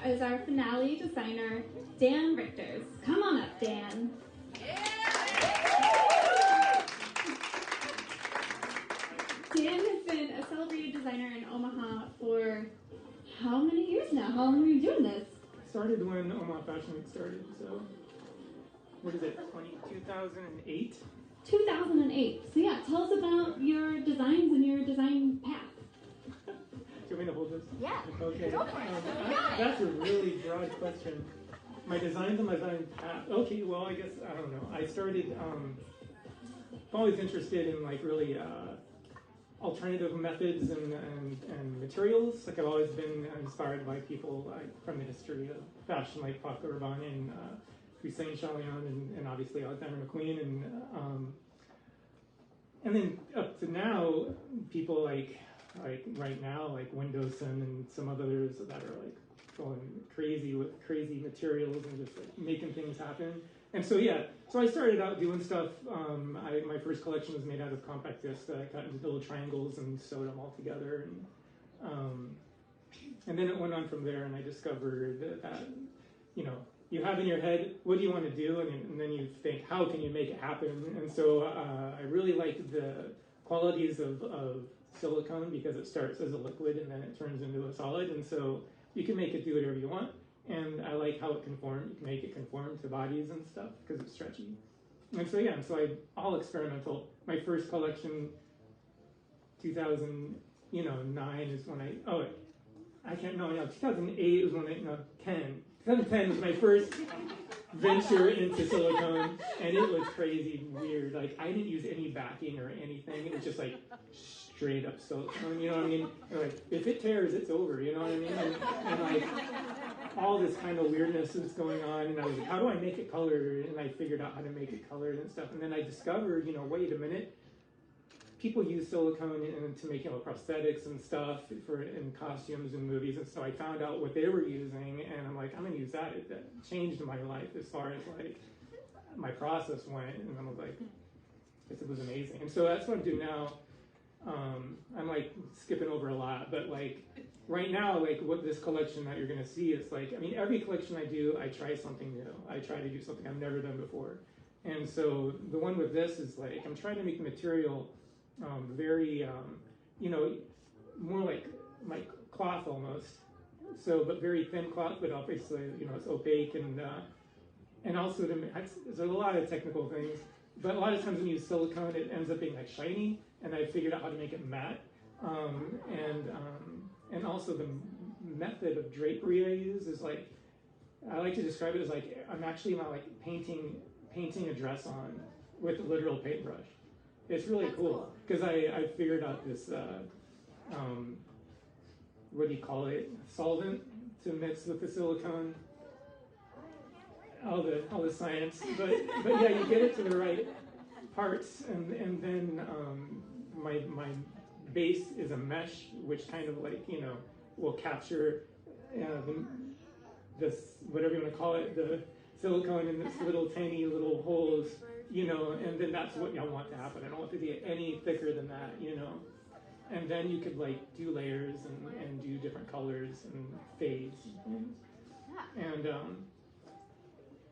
is our finale designer, Dan Richters. Come on up, Dan. Dan has been a celebrated designer in Omaha for how many years now? How long have you been doing this? Started when Omaha Fashion started, so what is it, 2008? 2008. So yeah, tell us about your designs and your design path. Do you want me to hold this? Yeah. Okay. Go for it. That's a really broad question. My designs and my design path. Okay, well, I guess, I don't know. I started, I'm always interested in like really alternative methods and materials. Like I've always been inspired by people like from the history of fashion, like Paco Rabanne and Hussein Chalian and obviously Alexander McQueen and then up to now, people like right now, like Windowson and some others that are like going crazy with crazy materials and just like making things happen. And so yeah, so I started out doing stuff. My first collection was made out of compact discs that I cut into little triangles and sewed them all together. And then it went on from there, and I discovered that you know, you have in your head, what do you want to do? And then you think, how can you make it happen? And so I really liked the qualities of silicone because it starts as a liquid and then it turns into a solid. And so you can make it do whatever you want. And I like how it conforms. You can make it conform to bodies and stuff because it's stretchy. And so yeah, so all experimental. My first collection, 2009 is when I 2008 was when 2010 was my first venture into silicone, and it was crazy weird. Like I didn't use any backing or anything. It was just like straight up silicone, you know what I mean? And like if it tears, it's over, you know what I mean? And like all this kind of weirdness is going on, and I was like, how do I make it colored? And I figured out how to make it colored and stuff. And then I discovered, wait a minute, people use silicone to make prosthetics and stuff in costumes and movies. And so I found out what they were using, and I'm like, I'm gonna use that. It changed my life as far as like my process went, and I was like, it was amazing. And so that's what I'm doing now. I'm like skipping over a lot, but like right now, like what this collection that you're gonna see is like, I mean, every collection I do, I try something new. I try to do something I've never done before. And so the one with this is like, I'm trying to make the material very, more like cloth almost. So, but very thin cloth, but obviously, it's opaque and also there's a lot of technical things. But a lot of times when you use silicone, it ends up being like shiny, and I figured out how to make it matte. And also the method of drapery I use is like, I like to describe it as like, I'm actually not like painting a dress on with a literal paintbrush. It's really cool because I figured out this, what do you call it, solvent to mix with the silicone. All the science, but yeah, you get it to the right parts, and then my base is a mesh, which kind of like will capture this whatever you want to call it, the silicone in this little tiny little holes, and then that's what I want to happen. I don't want it to be any thicker than that, and then you could like do layers and do different colors and fades and things, and.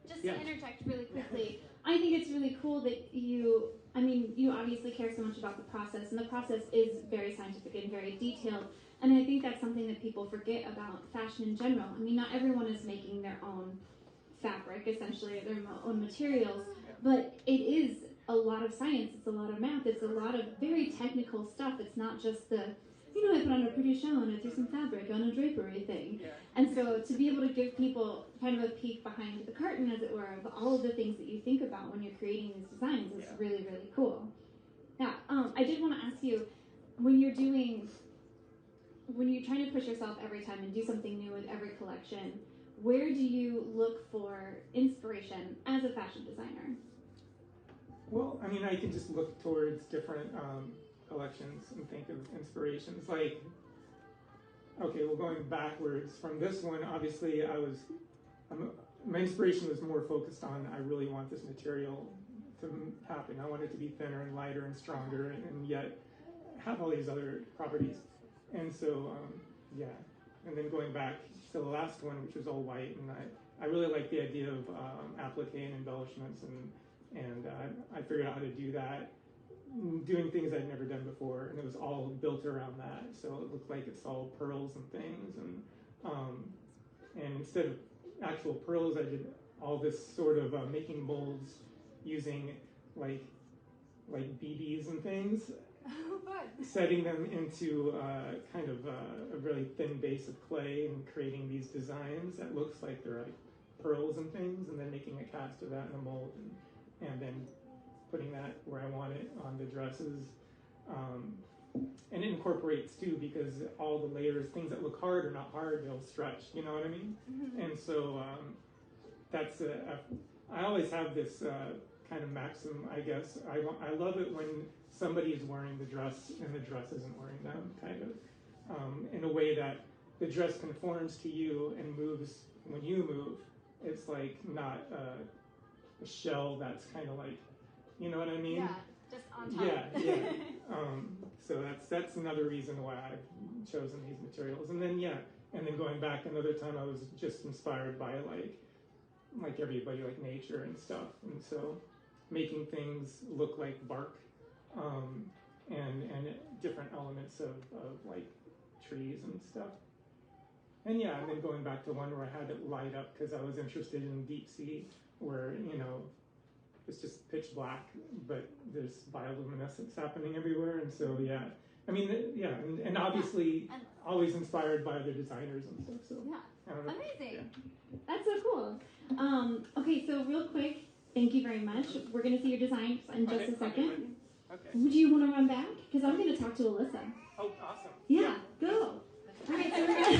Just to interject really quickly, I think it's really cool that you obviously care so much about the process, and the process is very scientific and very detailed, and I think that's something that people forget about fashion in general. I mean, not everyone is making their own fabric, essentially, or their own materials, but it is a lot of science, it's a lot of math, it's a lot of very technical stuff. It's not just the, I put on a pretty show and I threw some fabric on a drapery thing. Yeah. And so to be able to give people kind of a peek behind the curtain, as it were, of all of the things that you think about when you're creating these designs is really, really cool. Now, I did want to ask you, when you're trying to push yourself every time and do something new with every collection, where do you look for inspiration as a fashion designer? Well, I mean, I can just look towards different collections and think of inspirations. Like, okay, well, going backwards from this one, obviously, my inspiration was more focused on, I really want this material to happen. I want it to be thinner and lighter and stronger, and yet have all these other properties. And so, and then going back to the last one, which was all white, and I really like the idea of applique and embellishments, and I figured out how to do that, doing things I'd never done before, and it was all built around that. So it looked like it's all pearls and things, and instead of actual pearls, I did all this sort of making molds using like BBs and things, setting them into kind of a really thin base of clay and creating these designs that looks like they're like pearls and things, and then making a cast of that in a mold, and then putting that where I want it on the dresses. And it incorporates too, because all the layers, things that look hard are not hard, they'll stretch, you know what I mean? Mm-hmm. And so that's I always have this kind of maxim, I guess. I love it when somebody is wearing the dress and the dress isn't wearing them, kind of, in a way that the dress conforms to you and moves when you move. It's like not a shell that's kind of like, you know what I mean? Yeah, just on top. Yeah. So that's another reason why I've chosen these materials. And then going back another time, I was just inspired by like everybody, like nature and stuff. And so making things look like bark, and different elements of like trees and stuff. And then going back to one where I had it light up because I was interested in deep sea, where it's just pitch black, but there's bioluminescence happening everywhere, and so and obviously always inspired by other designers and stuff. So amazing. Yeah. That's so cool. Okay, so real quick, thank you very much. We're gonna see your designs in just a second. Okay. Would you want to run back? Because I'm gonna talk to Alyssa. Oh, awesome. Yeah, go. All right, so we're gonna